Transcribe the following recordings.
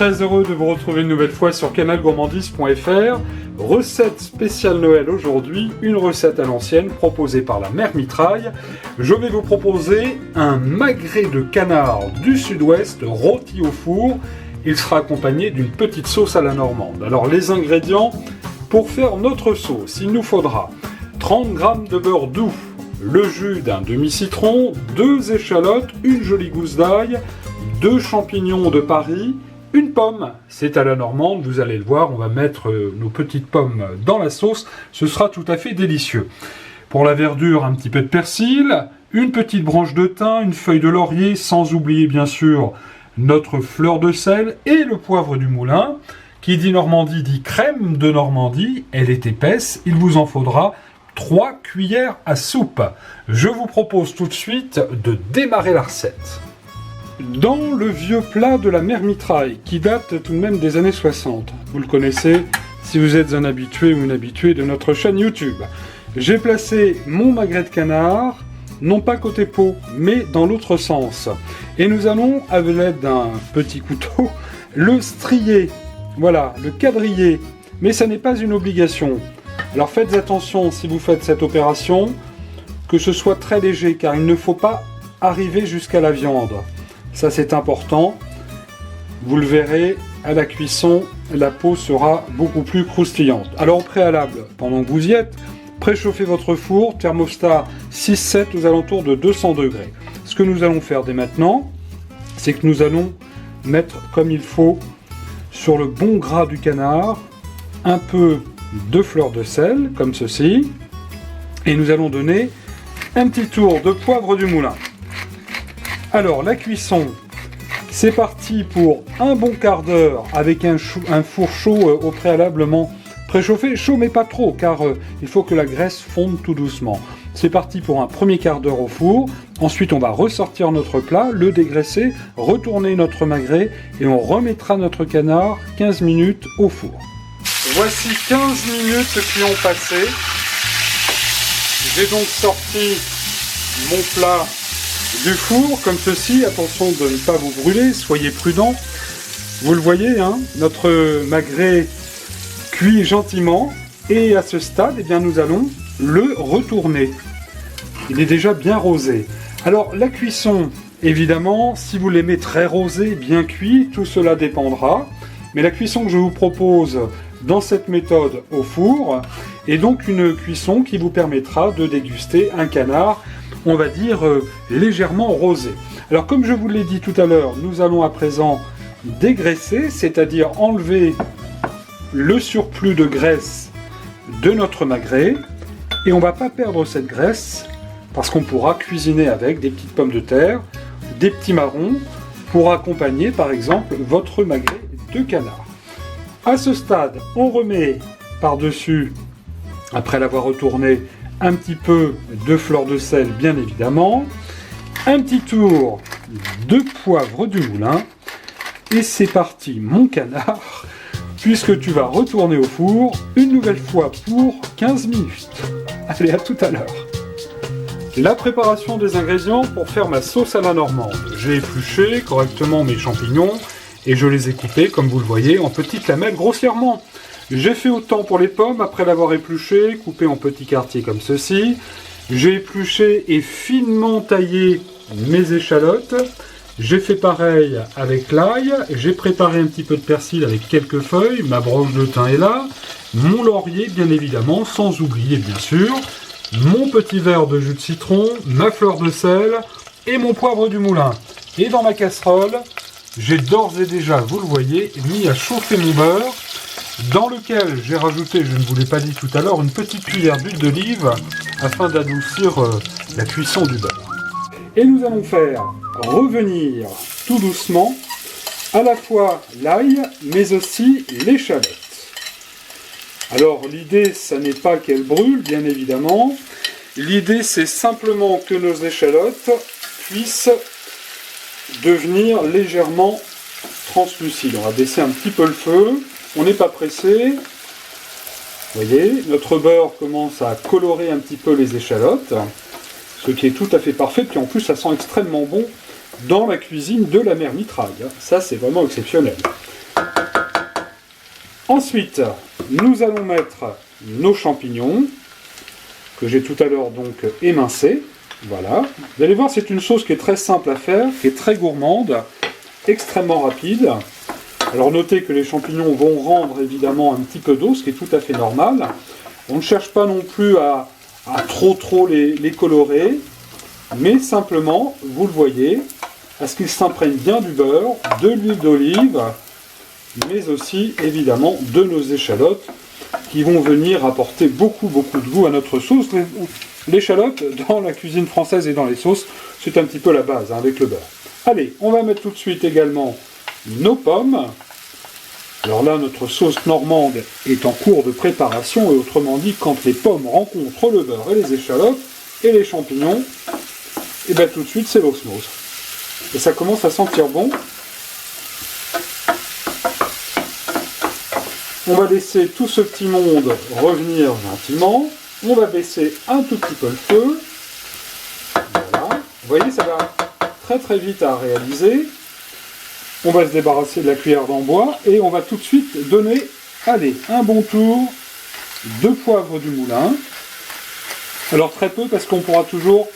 très heureux de vous retrouver une nouvelle fois sur canalgourmandise.fr. Recette spéciale Noël aujourd'hui, une recette à l'ancienne proposée par la mère Mitraille. Je vais vous proposer un magret de canard du sud-ouest rôti au four. Il sera accompagné d'une petite sauce à la normande. Alors les ingrédients pour faire notre sauce, il nous faudra 30 g de beurre doux, le jus d'un demi-citron, 2 échalotes, une jolie gousse d'ail, 2 champignons de Paris, une pomme, c'est à la normande, vous allez le voir, on va mettre nos petites pommes dans la sauce, ce sera tout à fait délicieux. Pour la verdure, un petit peu de persil, une petite branche de thym, une feuille de laurier, sans oublier bien sûr notre fleur de sel et le poivre du moulin. Qui dit Normandie dit crème de Normandie, elle est épaisse, il vous en faudra 3 cuillères à soupe. Je vous propose tout de suite de démarrer la recette. Dans le vieux plat de la mère Mitraille, qui date tout de même des années 60, vous le connaissez si vous êtes un habitué ou une habituée de notre chaîne YouTube, j'ai placé mon magret de canard, non pas côté peau, mais dans l'autre sens. Et nous allons, avec l'aide d'un petit couteau, le strier, voilà, le quadriller, mais ça n'est pas une obligation. Alors faites attention si vous faites cette opération, que ce soit très léger, car il ne faut pas arriver jusqu'à la viande. Ça c'est important. Vous le verrez, à la cuisson, la peau sera beaucoup plus croustillante. Alors au préalable, pendant que vous y êtes, préchauffez votre four, thermostat 6-7 aux alentours de 200 degrés. Ce que nous allons faire dès maintenant, c'est que nous allons mettre comme il faut sur le bon gras du canard un peu de fleur de sel, comme ceci, et nous allons donner un petit tour de poivre du moulin. Alors la cuisson, c'est parti pour un bon quart d'heure avec un four chaud au préalablement préchauffé, chaud mais pas trop, car il faut que la graisse fonde tout doucement. C'est parti pour un premier quart d'heure au four, ensuite on va ressortir notre plat, le dégraisser, retourner notre magret et on remettra notre canard 15 minutes au four. Voici 15 minutes qui ont passé. J'ai donc sorti mon plat du four, comme ceci. Attention de ne pas vous brûler, soyez prudents. Vous le voyez, hein, notre magret cuit gentiment. Et à ce stade, eh bien, nous allons le retourner. Il est déjà bien rosé. Alors, la cuisson, évidemment, si vous l'aimez très rosé, bien cuit, tout cela dépendra. Mais la cuisson que je vous propose dans cette méthode au four est donc une cuisson qui vous permettra de déguster un canard, on va dire, légèrement rosé. Alors comme je vous l'ai dit tout à l'heure, nous allons à présent dégraisser, c'est-à-dire enlever le surplus de graisse de notre magret, et on ne va pas perdre cette graisse parce qu'on pourra cuisiner avec des petites pommes de terre, des petits marrons, pour accompagner par exemple votre magret de canard. À ce stade, on remet par-dessus, après l'avoir retourné, un petit peu de fleur de sel, bien évidemment, un petit tour de poivre du moulin, et c'est parti, mon canard, puisque tu vas retourner au four une nouvelle fois pour 15 minutes. Allez, à tout à l'heure. La préparation des ingrédients pour faire ma sauce à la normande. J'ai épluché correctement mes champignons, et je les ai coupés, comme vous le voyez, en petites lamelles grossièrement. J'ai fait autant pour les pommes, après l'avoir épluché, coupé en petits quartiers comme ceci. J'ai épluché et finement taillé mes échalotes. J'ai fait pareil avec l'ail. J'ai préparé un petit peu de persil avec quelques feuilles. Ma branche de thym est là. Mon laurier, bien évidemment, sans oublier, bien sûr, mon petit verre de jus de citron, ma fleur de sel et mon poivre du moulin. Et dans ma casserole, j'ai d'ores et déjà, vous le voyez, mis à chauffer mon beurre, dans lequel j'ai rajouté, je ne vous l'ai pas dit tout à l'heure, une petite cuillère d'huile d'olive afin d'adoucir la cuisson du beurre. Et nous allons faire revenir tout doucement à la fois l'ail, mais aussi l'échalote. Alors l'idée, ça n'est pas qu'elle brûle, bien évidemment. L'idée, c'est simplement que nos échalotes puissent devenir légèrement translucides. On va baisser un petit peu le feu. On n'est pas pressé. Vous voyez, notre beurre commence à colorer un petit peu les échalotes, ce qui est tout à fait parfait. Puis en plus, ça sent extrêmement bon dans la cuisine de la mère Mitraille. Ça, c'est vraiment exceptionnel. Ensuite, nous allons mettre nos champignons, que j'ai tout à l'heure donc émincés. Voilà. Vous allez voir, c'est une sauce qui est très simple à faire, qui est très gourmande, extrêmement rapide. Alors notez que les champignons vont rendre évidemment un petit peu d'eau, ce qui est tout à fait normal. On ne cherche pas non plus à trop les colorer, mais simplement, vous le voyez, à ce qu'ils s'imprègnent bien du beurre, de l'huile d'olive, mais aussi évidemment de nos échalotes qui vont venir apporter beaucoup de goût à notre sauce. L'échalote dans la cuisine française et dans les sauces, c'est un petit peu la base hein, avec le beurre. Allez, on va mettre tout de suite également nos pommes. Alors là, notre sauce normande est en cours de préparation, et autrement dit, quand les pommes rencontrent le beurre et les échalotes et les champignons, et bien tout de suite c'est l'osmose. Et ça commence à sentir bon. On va laisser tout ce petit monde revenir gentiment. On va baisser un tout petit peu le feu. Voilà. Vous voyez, ça va très vite à réaliser. On va se débarrasser de la cuillère en bois et on va tout de suite donner, allez, un bon tour de poivre du moulin. Alors très peu parce qu'on pourra toujours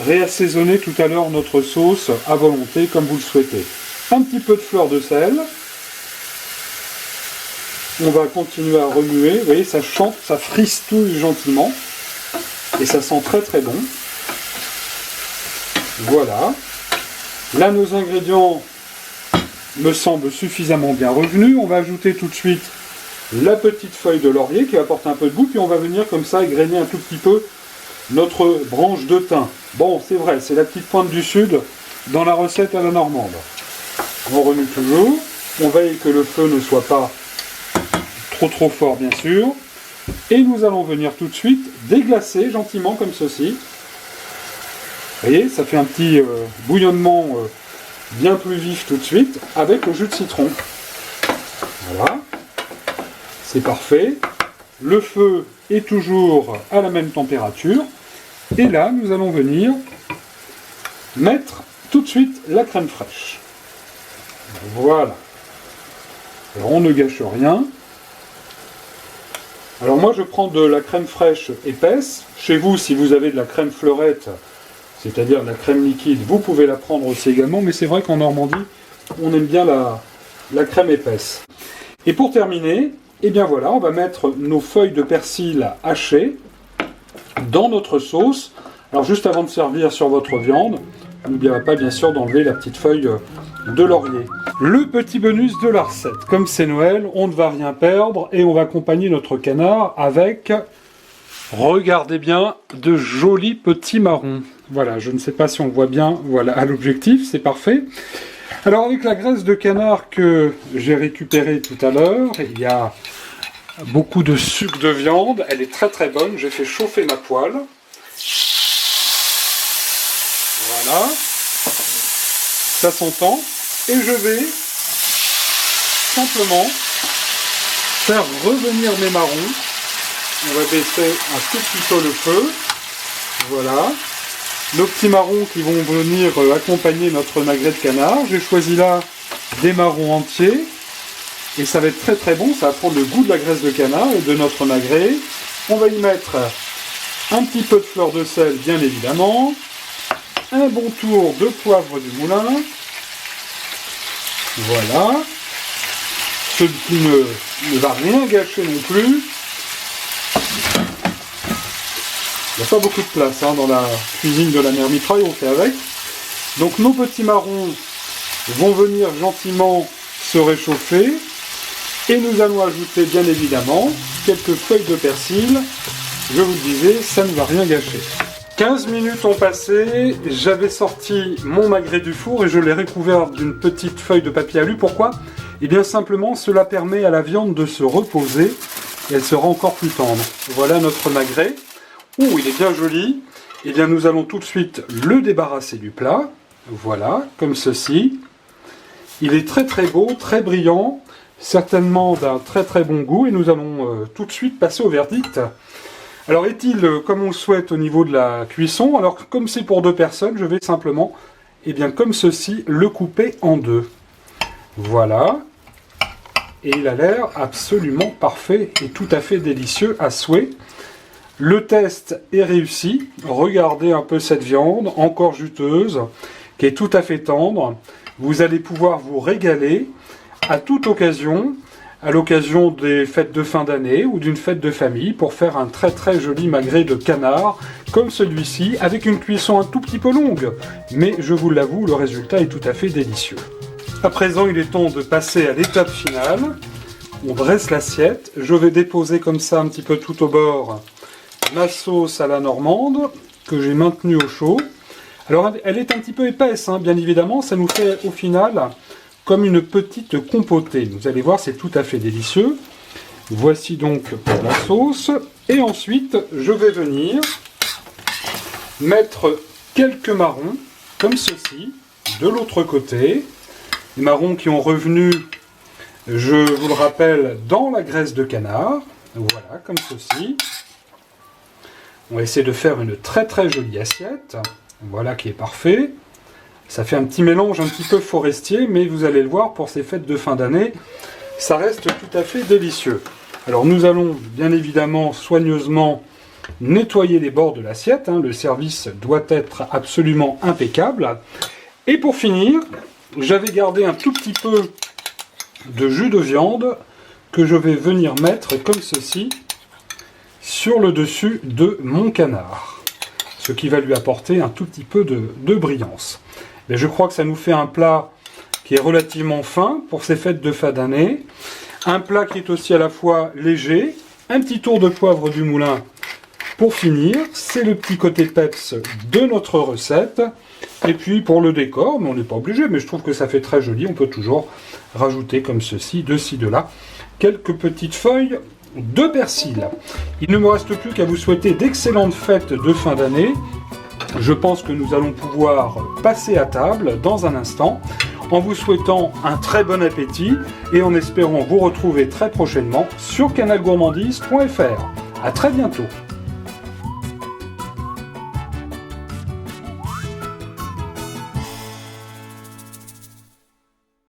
réassaisonner tout à l'heure notre sauce à volonté comme vous le souhaitez. Un petit peu de fleur de sel. On va continuer à remuer. Vous voyez, ça chante, ça fristouille gentiment. Et ça sent très bon. Voilà. Là, nos ingrédients me semblent suffisamment bien revenus. On va ajouter tout de suite la petite feuille de laurier qui apporte un peu de goût. Puis on va venir comme ça égrener un tout petit peu notre branche de thym. Bon, c'est vrai, c'est la petite pointe du sud dans la recette à la normande. On remue toujours. On veille que le feu ne soit pas trop fort, bien sûr. Et nous allons venir tout de suite déglacer gentiment comme ceci. Vous voyez, ça fait un petit bouillonnement bien plus vif tout de suite avec le jus de citron. Voilà. C'est parfait. Le feu est toujours à la même température. Et là, nous allons venir mettre tout de suite la crème fraîche. Voilà. Alors, on ne gâche rien. Alors moi, je prends de la crème fraîche épaisse. Chez vous, si vous avez de la crème fleurette, c'est-à-dire de la crème liquide, vous pouvez la prendre aussi également. Mais c'est vrai qu'en Normandie, on aime bien la crème épaisse. Et pour terminer, eh bien voilà, on va mettre nos feuilles de persil hachées dans notre sauce. Alors juste avant de servir sur votre viande, n'oubliez pas bien sûr d'enlever la petite feuille de laurier. Le petit bonus de la recette, comme c'est Noël, on ne va rien perdre et on va accompagner notre canard avec, regardez bien, de jolis petits marrons. Voilà, je ne sais pas si on voit bien, voilà, à l'objectif, c'est parfait. Alors avec la graisse de canard que j'ai récupérée tout à l'heure, il y a beaucoup de sucre de viande, elle est très bonne, j'ai fait chauffer ma poêle. Voilà, ça s'entend, et je vais simplement faire revenir mes marrons. On va baisser un tout petit peu le feu, voilà. Nos petits marrons qui vont venir accompagner notre magret de canard. J'ai choisi là des marrons entiers. Et ça va être très bon. Ça va prendre le goût de la graisse de canard et de notre magret. On va y mettre un petit peu de fleur de sel, bien évidemment. Un bon tour de poivre du moulin. Voilà. Ce qui ne va rien gâcher non plus. Il n'y a pas beaucoup de place hein, dans la cuisine de la mère Mitraille, on fait avec. Donc nos petits marrons vont venir gentiment se réchauffer. Et nous allons ajouter bien évidemment quelques feuilles de persil. Je vous le disais, ça ne va rien gâcher. 15 minutes ont passé, j'avais sorti mon magret du four et je l'ai recouvert d'une petite feuille de papier alu. Pourquoi ? Eh bien simplement, cela permet à la viande de se reposer et elle sera encore plus tendre. Voilà notre magret. Ouh, il est bien joli. Eh bien, nous allons tout de suite le débarrasser du plat. Voilà, comme ceci. Il est très beau, très brillant, certainement d'un très bon goût. Et nous allons tout de suite passer au verdict. Alors, est-il comme on le souhaite au niveau de la cuisson? Alors, comme c'est pour 2 personnes, je vais simplement, eh bien, comme ceci, le couper en 2. Voilà. et il a l'air absolument parfait et tout à fait délicieux à souhait. Le test est réussi. Regardez un peu cette viande, encore juteuse, qui est tout à fait tendre. Vous allez pouvoir vous régaler à toute occasion, à l'occasion des fêtes de fin d'année ou d'une fête de famille, pour faire un très très joli magret de canard, comme celui-ci, avec une cuisson un tout petit peu longue. Mais je vous l'avoue, le résultat est tout à fait délicieux. À présent, il est temps de passer à l'étape finale. On dresse l'assiette. Je vais déposer comme ça un petit peu tout au bord ma sauce à la normande, que j'ai maintenue au chaud. Alors elle est un petit peu épaisse, hein, bien évidemment, ça nous fait au final comme une petite compotée. Vous allez voir, c'est tout à fait délicieux. Voici donc la sauce. Et ensuite, je vais venir mettre quelques marrons, comme ceci, de l'autre côté. Les marrons qui ont revenu, je vous le rappelle, dans la graisse de canard. Voilà, comme ceci. On va essayer de faire une très très jolie assiette. Voilà qui est parfait. Ça fait un petit mélange un petit peu forestier, mais vous allez le voir, pour ces fêtes de fin d'année, ça reste tout à fait délicieux. Alors nous allons bien évidemment soigneusement nettoyer les bords de l'assiette. Le service doit être absolument impeccable. Et pour finir, j'avais gardé un tout petit peu de jus de viande que je vais venir mettre comme ceci sur le dessus de mon canard, ce qui va lui apporter un tout petit peu de brillance. Mais je crois que ça nous fait un plat qui est relativement fin pour ces fêtes de fin d'année, un plat qui est aussi à la fois léger, un petit tour de poivre du moulin pour finir, c'est le petit côté peps de notre recette, et puis pour le décor, mais on n'est pas obligé, mais je trouve que ça fait très joli, on peut toujours rajouter comme ceci, de ci, de là, quelques petites feuilles de persil. Il ne me reste plus qu'à vous souhaiter d'excellentes fêtes de fin d'année. Je pense que nous allons pouvoir passer à table dans un instant, en vous souhaitant un très bon appétit et en espérant vous retrouver très prochainement sur canalgourmandise.fr. À très bientôt.